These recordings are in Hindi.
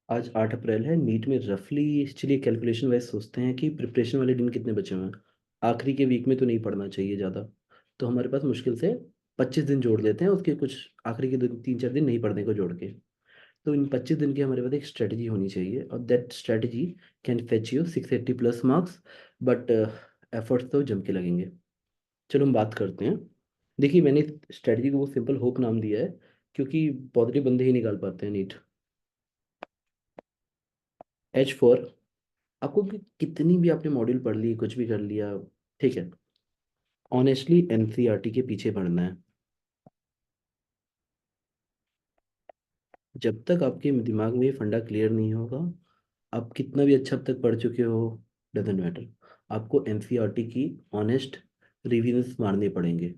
आज 8 अप्रैल है। नीट में रफली चलिए कैलकुलेशन वाइज सोचते हैं कि प्रिपरेशन वाले दिन कितने बचे हुए हैं। आखिरी के वीक में तो नहीं पढ़ना चाहिए ज़्यादा। तो हमारे पास मुश्किल से 25 दिन जोड़ लेते हैं, उसके कुछ आखिरी के 3-4 दिन नहीं पढ़ने को जोड़ के। तो इन 25 दिन की हमारे पास एक स्ट्रेटजी होनी चाहिए, और that strategy can fetch you 680+ marks. But efforts तो जम के लगेंगे। चलो हम बात करते हैं। देखिए, मैंने स्ट्रेटजी को वो सिंपल होप नाम दिया है, क्योंकि पॉजिटिव बंदे ही निकाल पाते हैं नीट। H4। आपको कितनी भी आपने मॉड्यूल पढ़ ली, कुछ भी कर लिया, ठीक है, ऑनेस्टली एनसीईआरटी के पीछे पढ़ना है। जब तक आपके दिमाग में ये फंडा क्लियर नहीं होगा, आप कितना भी अच्छा अब तक पढ़ चुके हो, डजेंट मैटर। आपको एनसीईआरटी की ऑनेस्ट रिविजन्स मारने पड़ेंगे,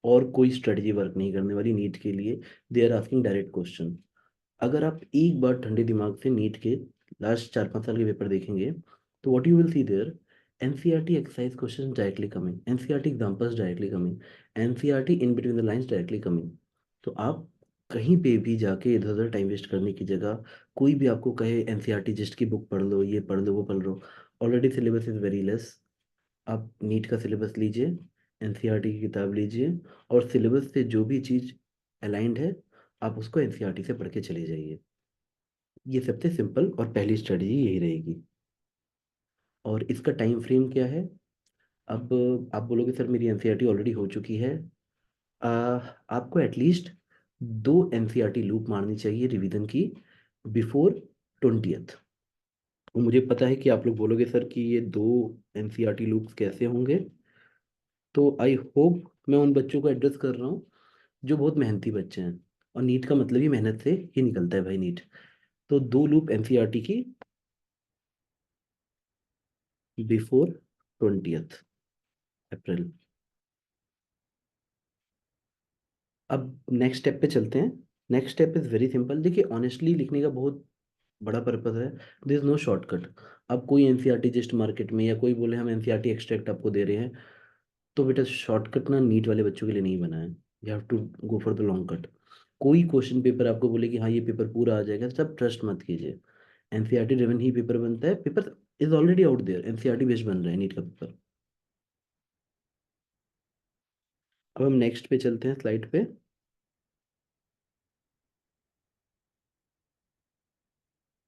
और कोई स्ट्रेटजी वर्क नहीं करने वाली नीट के लिए। They are asking direct question. अगर आप एक बार ठंडे दिमाग से नीट के लास्ट 4-5 साल के पेपर देखेंगे, तो what you will see there, NCERT exercise question directly coming, NCERT examples directly coming, NCERT in between the lines directly coming. तो आप कहीं पे भी जाके इधर उधर टाइम वेस्ट करने की जगह, कोई भी आपको कहे एनसीईआरटी जिस्ट की बुक पढ़ लो, ये पढ़ लो, वो पढ़ लो, already syllabus is very less. आप नीट का सिलेबस लीजिए, एनसीईआरटी की किताब लीजिए, और सिलेबस से जो भी चीज़ अलाइंड है, आप उसको एनसीईआरटी से पढ़ के चले जाइए। ये सबसे सिंपल और पहली स्ट्रेटजी यही रहेगी। और इसका टाइम फ्रेम क्या है? अब आप बोलोगे सर मेरी एनसीईआरटी ऑलरेडी हो चुकी है। आ, आपको एटलीस्ट 2 एनसीईआरटी लूप मारनी चाहिए रिवीजन की, बिफोर 20th। मुझे पता है कि आप लोग बोलोगे सर कि ये 2 एनसीईआरटी लूप्स कैसे होंगे। तो आई होप मैं उन बच्चों को एड्रेस कर रहा हूँ जो बहुत मेहनती बच्चे हैं, और नीट का मतलब ही मेहनत से ही निकलता है भाई, नीट। तो 2 लूप एनसीईआरटी की बिफोर 20th अप्रैल। अब नेक्स्ट स्टेप पे चलते हैं। Next step is very simple. देखिए, ऑनेस्टली लिखने का बहुत बड़ा पर्पज है। This is no shortcut. अब कोई एनसीईआरटी जिस्ट मार्केट में, या कोई बोले हम एनसीईआरटी एक्सट्रैक्ट आपको दे रहे हैं, तो बेटा शॉर्टकट ना नीट वाले बच्चों के लिए नहीं बना है। You have to go for the long cut. कोई क्वेश्चन पेपर आपको बोले कि हाँ ये पेपर पूरा आ जाएगा, सब ट्रस्ट मत कीजिए। एनसीईआरटी ड्रिवन ही पेपर बनता है। Paper is already out there, NCERT based बन रहा है नीट का पेपर। अब हम नेक्स्ट पे चलते हैं, स्लाइड पे।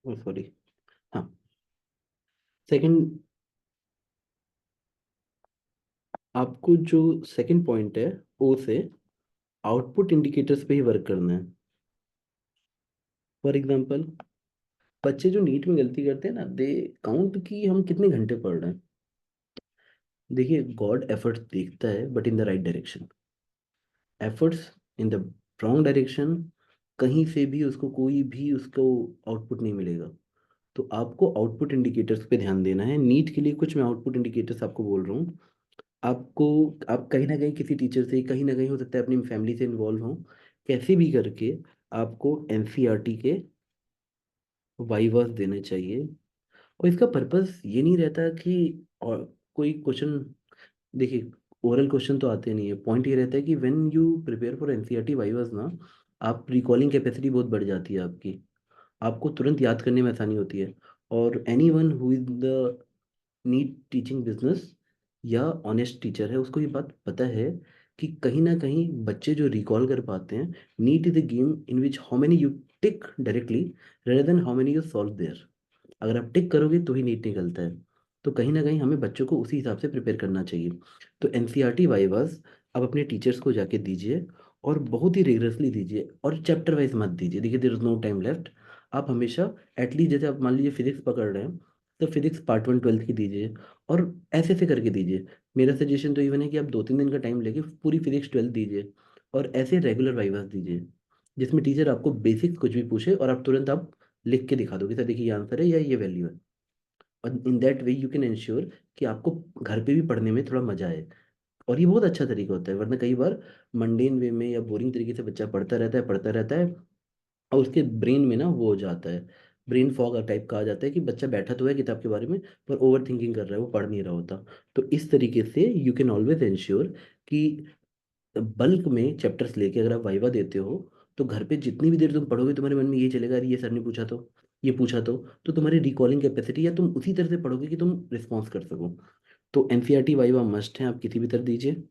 सॉरी। हाँ, सेकंड। आपको जो सेकंड पॉइंट है, ओ से आउटपुट इंडिकेटर्स पे ही वर्क करना है। फॉर एग्जांपल, बच्चे जो नीट में गलती करते हैं ना, दे काउंट कि हम कितने घंटे पढ़ रहे हैं। देखिए, गॉड एफर्ट्स देखता है, but in the right direction. Efforts in the wrong direction, कहीं से भी उसको कोई भी उसको आउटपुट नहीं मिलेगा। तो आपको आउटपुट इंडिकेटर्स पे ध्यान देना है। नीट के लिए कुछ मैं आउटपुट इंडिकेटर्स आपको बोल रहा हूँ। आपको, आप कहीं ना कहीं किसी टीचर से, कहीं ना कहीं हो सकता है अपनी फैमिली से इन्वॉल्व हो, कैसे भी करके आपको एनसीईआरटी के वाइवास देने चाहिए। और इसका पर्पस ये नहीं रहता कि और कोई क्वेश्चन, देखिए ओरल क्वेश्चन तो आते नहीं है। पॉइंट ये रहता है कि when you prepare for NCERT vivas ना, आप रिकॉलिंग कैपेसिटी बहुत बढ़ जाती है आपकी। आपको तुरंत याद करने में आसानी होती है। और anyone who is the NEET teaching business या ऑनेस्ट टीचर है, उसको ये बात पता है कि कहीं ना कहीं बच्चे जो रिकॉल कर पाते हैं, NEET is a game in which how many you tick directly rather than how many you solve there. अगर आप टिक करोगे तो ही नीट निकलता है। तो कहीं ना कहीं हमें बच्चों को उसी हिसाब से प्रिपेयर करना चाहिए। तो एनसीईआरटी वाइवास आप अपने टीचर्स को जाके दीजिए, और बहुत ही रिगरसली दीजिए, और चैप्टर वाइज मत दीजिए। देखिए, there is no time left. आप हमेशा एटलीस्ट, जैसे आप मान लीजिए फिजिक्स पकड़ रहे हैं, तो फिजिक्स पार्ट 1 ट्वेल्थ की दीजिए, और ऐसे ऐसे करके दीजिए। मेरा सजेशन तो इवन है कि आप 2-3 दिन का टाइम लेके पूरी फिजिक्स 12 दीजिए, और ऐसे रेगुलर वाइवास दीजिए, जिसमें टीचर आपको बेसिक्स कुछ भी पूछे और आप तुरंत आप लिख के दिखा दो कि सर देखिए ये आंसर है या ये वैल्यू है। और in that way you can ensure कि आपको घर पे भी पढ़ने में थोड़ा मजा आए। और ये बहुत अच्छा तरीका होता है, वरना कई बार मंडेन वे में या बोरिंग तरीके से बच्चा पढ़ता रहता है, और उसके ब्रेन में ना वो हो जाता है, ब्रेन फॉग टाइप का आ जाता है, कि बच्चा बैठा तो है किताब के बारे में, पर ओवर थिंकिंग कर रहा है, वो पढ़ नहीं रहा होता। तो इस तरीके से यू कैन ऑलवेज इंश्योर कि बल्क में चैप्टर्स लेके अगर आप वाइवा देते हो, तो घर पे जितनी भी देर तुम पढ़ोगे तुम्हारे मन में ये चलेगा, अरे ये सर ने पूछा ये पूछा तो तुम्हारी रिकॉलिंग कैपेसिटी, या तुम उसी तरह से पढ़ोगे कि तुम रिस्पॉन्स कर सको। तो एनसीईआरटी वाइवा मस्ट है, आप किसी भी तरह दीजिए।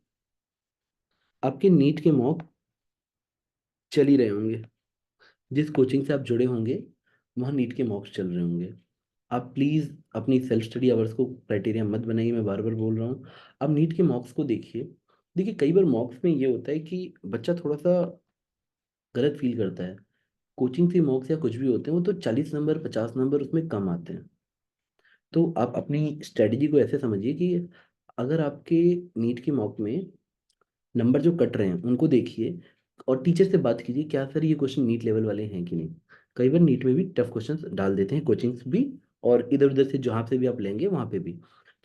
आपके नीट के मॉक चल ही रहे होंगे, जिस कोचिंग से आप जुड़े होंगे वहाँ नीट के मॉक्स चल रहे होंगे। आप प्लीज़ अपनी सेल्फ स्टडी आवर्स को क्राइटेरिया मत बनाइए, मैं बार बार बोल रहा हूँ। आप नीट के मॉक्स को देखिए। देखिए कई बार मॉक्स में ये होता है कि बच्चा थोड़ा सा गलत फील करता है। कोचिंग से मॉक्स या कुछ भी होते हैं वो तो 40 नंबर 50 नंबर उसमें कम आते हैं। तो आप अपनी स्ट्रेटजी को ऐसे समझिए कि अगर आपके नीट के मॉक में नंबर जो कट रहे हैं उनको देखिए, और टीचर से बात कीजिए क्या सर ये क्वेश्चन नीट लेवल वाले हैं कि नहीं। कई बार नीट में भी टफ क्वेश्चंस डाल देते हैं कोचिंग्स भी, और इधर उधर से जहाँ से भी आप लेंगे वहाँ पे भी,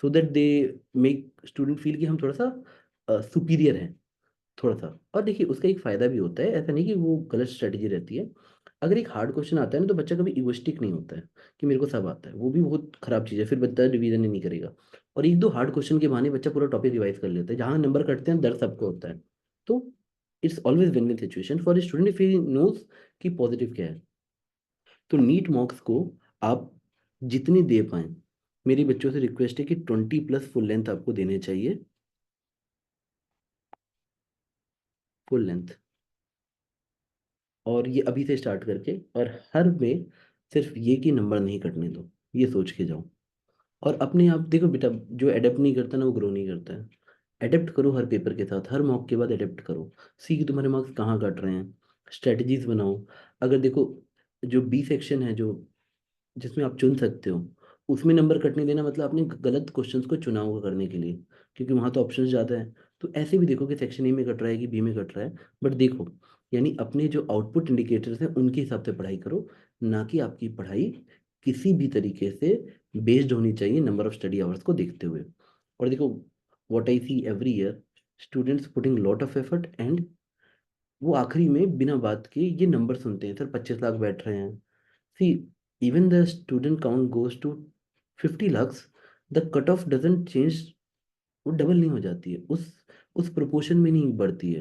so that they make student feel कि हम थोड़ा सा सुपीरियर हैं थोड़ा सा। और देखिए उसका एक फायदा भी होता है, ऐसा नहीं कि वो गलत स्ट्रेटजी रहती है। अगर एक हार्ड क्वेश्चन आता है ना तो बच्चा कभी इगोइस्टिक नहीं होता है कि मेरे को सब आता है, वो भी बहुत खराब चीज़ है, फिर बच्चा रिवीजन ही नहीं करेगा। और एक दो हार्ड क्वेश्चन के बहाने बच्चा पूरा टॉपिक रिवाइज कर लेता है, जहाँ नंबर कटते हैं दर्द सबको होता है। तो it's always win win situation for student if he knows कि पॉजिटिव क्या है। तो नीट मॉक्स को आप जितनी दे पाएं, मेरी बच्चों से रिक्वेस्ट है कि 20+ फुल लेंथ आपको देने चाहिए, फुल लेंथ। और ये अभी से स्टार्ट करके, और हर में सिर्फ ये कि नंबर नहीं कटने दो, ये सोच के जाओ। और अपने आप देखो बेटा, जो अडेप्ट नहीं करता ना वो ग्रो नहीं करता है। अडेप्ट करो हर पेपर के साथ, हर मॉक के बाद अडेप्ट करो। सी कि तुम्हारे मार्क्स कहाँ कट रहे हैं, स्ट्रेटजीज बनाओ। अगर देखो जो बी सेक्शन है, जो जिसमें आप चुन सकते हो, उसमें नंबर कटने देना मतलब आपने गलत क्वेश्चंस को चुना होगा करने के लिए, क्योंकि वहाँ तो ऑप्शंस ज़्यादा है। तो ऐसे भी देखो कि सेक्शन ए में कट रहा है कि बी में कट रहा है, बट देखो यानी अपने जो आउटपुट इंडिकेटर्स हैं उनके हिसाब से पढ़ाई करो, ना कि आपकी पढ़ाई किसी भी तरीके से बेस्ड होनी चाहिए नंबर ऑफ स्टडी आवर्स को देखते हुए। और देखो what I see every year, students putting lot of effort, and वो आखिरी में बिना बात के ये नंबर सुनते हैं, सर 25 लाख बैठ रहे हैं। See, even the student count goes to 50 lakhs, the cutoff doesn't change, वो डबल नहीं हो जाती है, उस प्रोपोर्शन में नहीं बढ़ती है।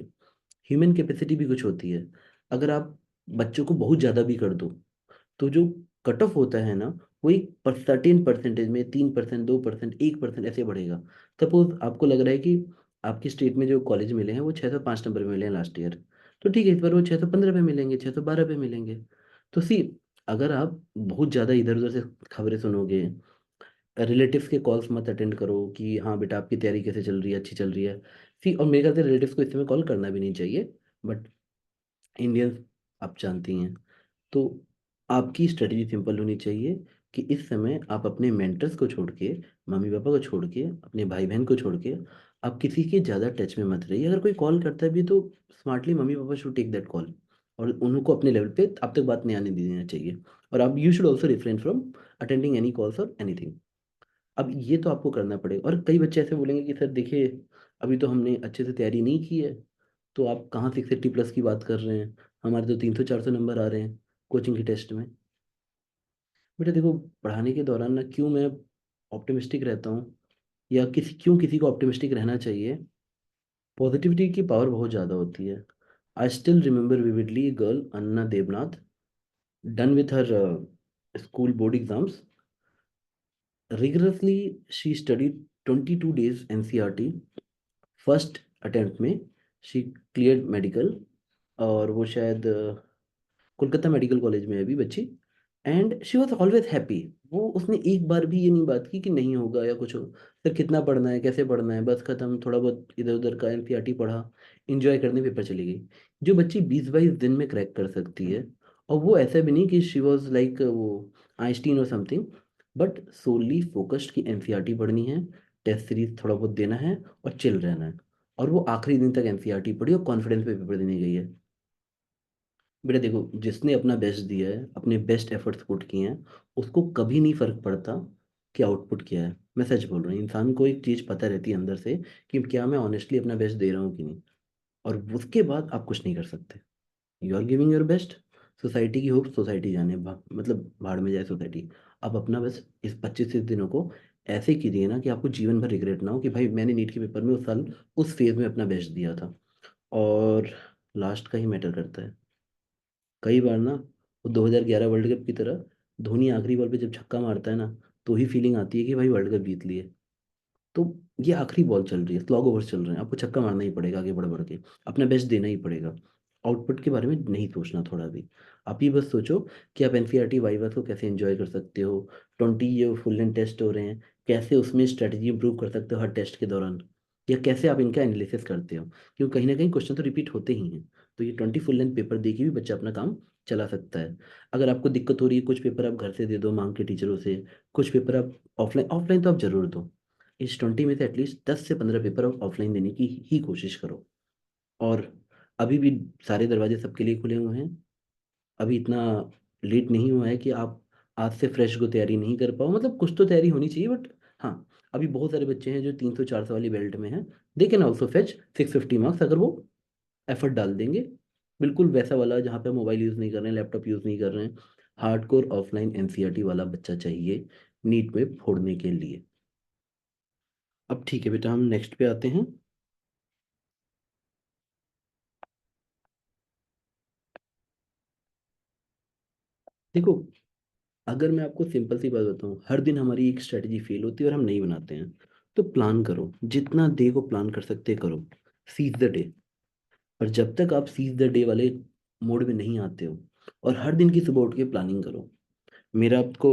ह्यूमन कैपेसिटी भी कुछ होती है। अगर आप बच्चों को बहुत ज़्यादा भी कर दो तो जो कट ऑफ होता है ना, वो एक सर्टेन परसेंटेज में 3% 2% 1% ऐसे बढ़ेगा। सपोज आपको लग रहा है कि आपकी स्टेट में जो कॉलेज मिले हैं वो 605 नंबर में मिले हैं लास्ट ईयर, तो ठीक है इस बार वो 615 पे मिलेंगे, 612 पे मिलेंगे। तो सी, अगर आप बहुत ज़्यादा इधर उधर से खबरें सुनोगे, रिलेटिव्स के कॉल्स मत अटेंड करो कि हाँ बेटा आपकी तैयारी कैसे चल रही है, अच्छी चल रही है। सी, और मेरे ख्याल से रिलेटिव्स को इस समय कॉल करना भी नहीं चाहिए, बट इंडियंस आप जानती हैं। तो आपकी स्ट्रेटजी सिंपल होनी चाहिए कि इस समय आप अपने मेंटर्स को छोड़ के, मम्मी पापा को छोड़ के, अपने भाई बहन को छोड़ के आप किसी के ज़्यादा टच में मत रहिए। अगर कोई कॉल करता है भी तो smartly mummy papa should take that call, और उनको अपने लेवल पे आप तक बात नहीं आने देना चाहिए। और आप you should also refrain from attending any calls और एनीथिंग। अब ये तो आपको करना पड़ेगा। और कई बच्चे ऐसे बोलेंगे कि सर देखिए अभी तो हमने अच्छे से तैयारी नहीं की है, तो आप कहाँ 680+ की बात कर रहे हैं, हमारे तो 300 400 नंबर आ रहे हैं कोचिंग के टेस्ट में। बेटा देखो, पढ़ाने के दौरान ना क्यों मैं ऑप्टिमिस्टिक रहता हूँ, या किसी को ऑप्टिमिस्टिक रहना चाहिए, पॉजिटिविटी की पावर बहुत ज़्यादा होती है। I still remember vividly girl Anna Devnath, done with her school board exams, rigorously she studied 22 days NCRT, first attempt में शी क्लियर्ड मेडिकल, और वो शायद कोलकाता मेडिकल कॉलेज में है अभी बच्ची। And she was always happy. वो उसने एक बार भी ये नहीं बात की कि नहीं होगा या कुछ हो, सर कितना पढ़ना है कैसे पढ़ना है, बस खत्म, थोड़ा बहुत इधर उधर का एनसीईआरटी पढ़ा, इंजॉय करने पेपर चली गई। जो बच्ची 20-22 दिन में क्रैक कर सकती है, और वो ऐसा भी नहीं कि शी वॉज लाइक वो आइंस्टीन और समथिंग, बट सोली फोकस्ड कि एनसीईआरटी पढ़नी है, टेस्ट सीरीज थोड़ा बहुत देना है और चिल रहना है। और वो आखिरी दिन तक एनसीईआरटी पढ़ी और कॉन्फिडेंस पे पेपर देने गई है। बेटा देखो, जिसने अपना बेस्ट दिया है, अपने बेस्ट एफर्ट्स पुट किए हैं, उसको कभी नहीं फर्क पड़ता कि आउटपुट क्या है। मैं सच बोल रहा हूँ, इंसान को एक चीज़ पता रहती है अंदर से कि क्या मैं ऑनेस्टली अपना बेस्ट दे रहा हूँ कि नहीं। और उसके बाद आप कुछ नहीं कर सकते। You are giving your best, society की होप सोसाइटी जाने मतलब भाड़ में जाए सोसाइटी। आप अपना बस इस 25-30 दिनों को ऐसे कीजिए ना कि आपको जीवन भर रिग्रेट ना हो कि भाई मैंने नीट के पेपर में उस साल उस फेज में अपना बेस्ट दिया था। और लास्ट का ही मैटर करता है, कई बार ना वो 2011 वर्ल्ड कप की तरह धोनी आखिरी बॉल पे जब छक्का मारता है ना, तो ही फीलिंग आती है कि भाई वर्ल्ड कप जीत लिए। तो ये आखिरी बॉल चल रही है, स्लॉग ओवर्स चल रहे हैं, आपको छक्का मारना ही पड़ेगा, आगे बढ़ बढ़ के अपना बेस्ट देना ही पड़ेगा। आउटपुट के बारे में नहीं सोचना थोड़ा भी। आप ये बस सोचो कि आप एनसीईआरटी वाइवा को कैसे एंजॉय कर सकते हो। 20 ये फुल एंड टेस्ट हो रहे हैं, कैसे उसमें स्ट्रेटजी इंप्रूव कर सकते हो हर टेस्ट के दौरान, या कैसे आप इनका एनालिसिस करते हो, क्योंकि कहीं ना कहीं क्वेश्चन तो रिपीट होते ही हैं। तो ये 20 फुल लेंथ पेपर दे के भी बच्चा अपना काम चला सकता है। अगर आपको दिक्कत हो रही है, कुछ पेपर आप घर से दे दो मांग के टीचरों से, कुछ पेपर आप ऑफलाइन, ऑफलाइन तो आप जरूर दो। इस 20 में से एटलीस्ट 10 से 15 पेपर आप ऑफलाइन देने की ही कोशिश करो। और अभी भी सारे दरवाजे सबके लिए खुले हुए हैं। अभी इतना लेट नहीं हुआ है कि आप आज से फ्रेश को तैयारी नहीं कर पाओ, मतलब कुछ तो तैयारी होनी चाहिए, बट हाँ, अभी बहुत सारे बच्चे हैं जो 300 400 वाली बेल्ट में हैं। They can also fetch 650 marks अगर वो एफर्ट डाल देंगे। बिल्कुल वैसा वाला जहाँ पे मोबाइल यूज़ नहीं कर रहे हैं, लैपटॉप यूज़ नहीं कर रहे हैं, हार्डकोर ऑफलाइन एनसीईआरटी वाला बच्चा चाहिए नीट में फोड़ने के लिए। अब ठीक है बेटा, हम नेक्स्ट पे आते हैं। देखो, अगर मैं आपको सिंपल सी बात बताऊं, हर दिन हमारी एक स्ट्रेटजी फेल होती है और हम नहीं बनाते हैं। तो प्लान करो, जितना डे को प्लान कर सकते करो। Seize the day. पर जब तक आप सीज द डे वाले मोड में नहीं आते हो, और हर दिन की सुबह उठ के प्लानिंग करो। मेरा आपको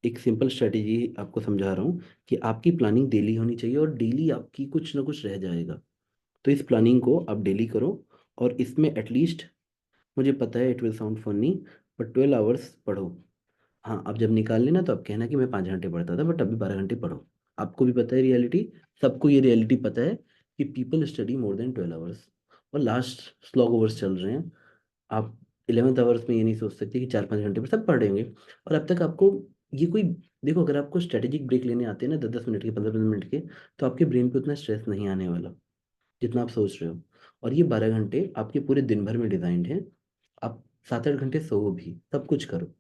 एक सिंपल स्ट्रेटजी आपको समझा रहा हूँ कि आपकी प्लानिंग डेली होनी चाहिए, और डेली आपकी कुछ ना कुछ रह जाएगा। तो इस प्लानिंग को आप डेली करो, और इसमें एटलीस्ट, मुझे पता है इट विल साउंड फनी, पर 12 आवर्स पढ़ो। हाँ, अब जब निकाल लेना तो आप कहना कि मैं 5 घंटे पढ़ता था, बट अभी 12 घंटे पढ़ो। आपको भी पता है रियलिटी, सबको ये रियलिटी पता है कि people study more than 12 hours. और लास्ट स्लॉग ओवर्स चल रहे हैं। आप 11th आवर्स में ये नहीं सोच सकते कि 4 5 घंटे पर सब पढ़ रहे होंगे। और अब तक आपको ये कोई, देखो अगर आपको स्ट्रेटेजिक ब्रेक लेने आते हैं ना 10 10 मिनट के, 15 15 मिनट के, तो आपके ब्रेन पे उतना स्ट्रेस नहीं आने वाला जितना आप सोच रहे हो। और ये 12 घंटे आपके पूरे दिन भर में डिजाइंड है। आप 7 8 घंटे सो भी, सब कुछ करो,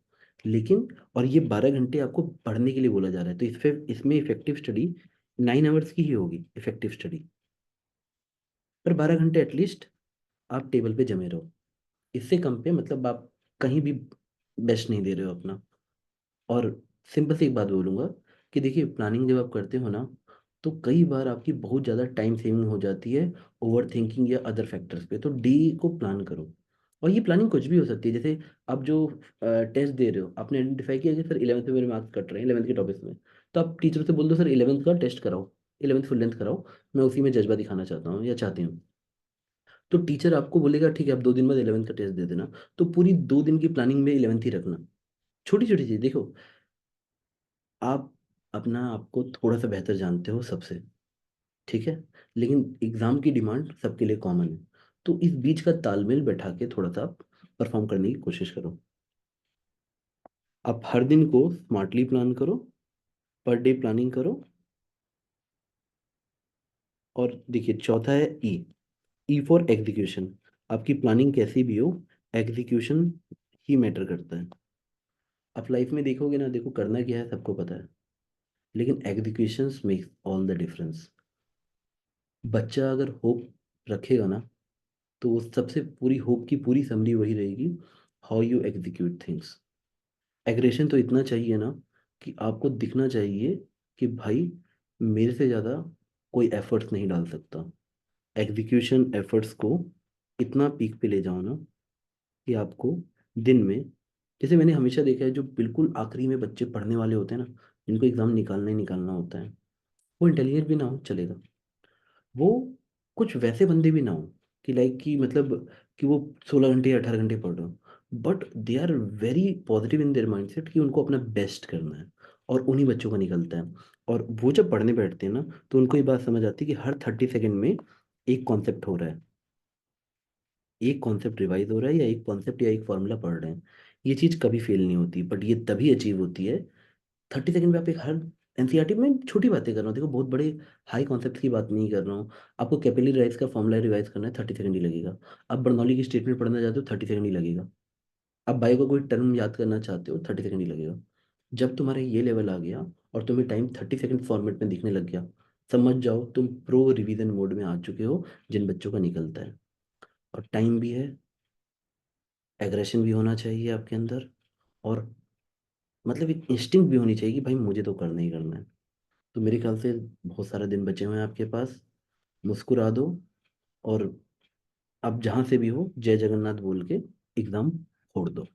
लेकिन, और ये 12 घंटे आपको पढ़ने के लिए बोला जा रहा है, तो इसमें इफेक्टिव स्टडी 9 आवर्स की ही होगी इफेक्टिव स्टडी। पर 12 घंटे एटलीस्ट आप टेबल पे जमे रहो। इससे कम पे मतलब आप कहीं भी बेस्ट नहीं दे रहे हो अपना। और सिंपल सी एक बात बोलूंगा कि देखिए, प्लानिंग जब आप करते हो ना, तो कई बार आपकी बहुत ज़्यादा टाइम सेविंग हो जाती है ओवर थिंकिंग या अदर फैक्टर्स पे। तो डे को प्लान करो। और ये प्लानिंग कुछ भी हो सकती है, जैसे आप जो टेस्ट दे रहे हो, आपने आइडेंटिफाई किया कि सर 11th में मेरे मार्क्स कट रहे हैं 11th के टॉपिक्स में, तो आप टीचर से बोल दो सर 11th का टेस्ट कराओ, 11th फुल लेंथ कराओ, मैं उसी में जज्बा दिखाना चाहता हूँ या चाहती हूँ। तो टीचर आपको बोलेगा ठीक है, आप 2 दिन बाद 11th का टेस्ट दे देना। तो पूरी 2 दिन की प्लानिंग में 11th ही रखना। छोटी छोटी चीज देखो, आप अपना आपको थोड़ा सा बेहतर जानते हो सबसे, ठीक है, लेकिन एग्जाम की डिमांड सबके लिए कॉमन है। तो इस बीच का तालमेल बैठा के थोड़ा सा परफॉर्म करने की कोशिश करो। आप हर दिन को स्मार्टली प्लान करो, पर डे प्लानिंग करो। और देखिए, चौथा है ई। E for execution. आपकी प्लानिंग कैसी भी हो, एग्जीक्यूशन ही मैटर करता है। आप लाइफ में देखोगे ना, देखो करना क्या है सबको पता है, लेकिन executions makes all the difference. बच्चा अगर होप रखेगा ना, तो वो सबसे पूरी होप की पूरी समरी वही रहेगी, how you execute things. Aggression तो इतना चाहिए ना कि आपको दिखना चाहिए कि भाई मेरे से ज़्यादा कोई एफर्ट्स नहीं डाल सकता। एग्जीक्यूशन एफर्ट्स को इतना पीक पे ले जाओ ना कि आपको दिन में, जैसे मैंने हमेशा देखा है, जो बिल्कुल आखिरी में बच्चे पढ़ने वाले होते हैं ना, जिनको एग्जाम निकालना ही निकालना होता है, वो इंटेलिजेंट भी ना हो चलेगा, वो कुछ वैसे बंदे भी ना हो कि लाइक कि मतलब कि वो 16 घंटे या 18 घंटे पढ़ रहे हो, but they are very positive in their mindset कि उनको अपना बेस्ट करना है। और उन्हीं बच्चों का निकलता है। और वो जब पढ़ने बैठते हैं ना, तो उनको ये बात समझ आती है कि हर 30 सेकेंड में एक कॉन्सेप्ट हो रहा है, एक कॉन्सेप्ट रिवाइज हो रहा है, या एक कॉन्सेप्ट या एक फॉर्मूला पढ़ रहे हैं। ये चीज़ कभी फेल नहीं होती, बट ये तभी अचीव होती है 30 सेकंड में। आप एक हर एनसीईआरटी में छोटी बातें कर रहा हूँ, देखो बहुत बड़े हाई कॉन्सेप्ट की बात नहीं कर रहा हूँ। आपको कैपिलरी राइज का फॉर्मूला रिवाइज करना है, 30 सेकंड ही लगेगा। आप बर्नौली की स्टेटमेंट पढ़ना चाहते हो, 30 सेकंड ही लगेगा। आप बायो का कोई टर्म याद करना चाहते हो, 30 सेकंड ही लगेगा। जब तुम्हारा ये लेवल आ गया और तुम्हें टाइम 30 सेकंड फॉर्मेट में दिखने लग गया, समझ जाओ तुम प्रो रिवीजन मोड में आ चुके हो, जिन बच्चों का निकलता है। और टाइम भी है, एग्रेशन भी होना चाहिए आपके अंदर, और मतलब एक इंस्टिंक्ट भी होनी चाहिए कि भाई मुझे तो करना ही करना है। तो मेरे ख्याल से बहुत सारे दिन बचे हुए हैं आपके पास, मुस्कुरा दो, और अब जहाँ से भी हो जय जगन्नाथ बोल के एग्जाम फोड़ दो।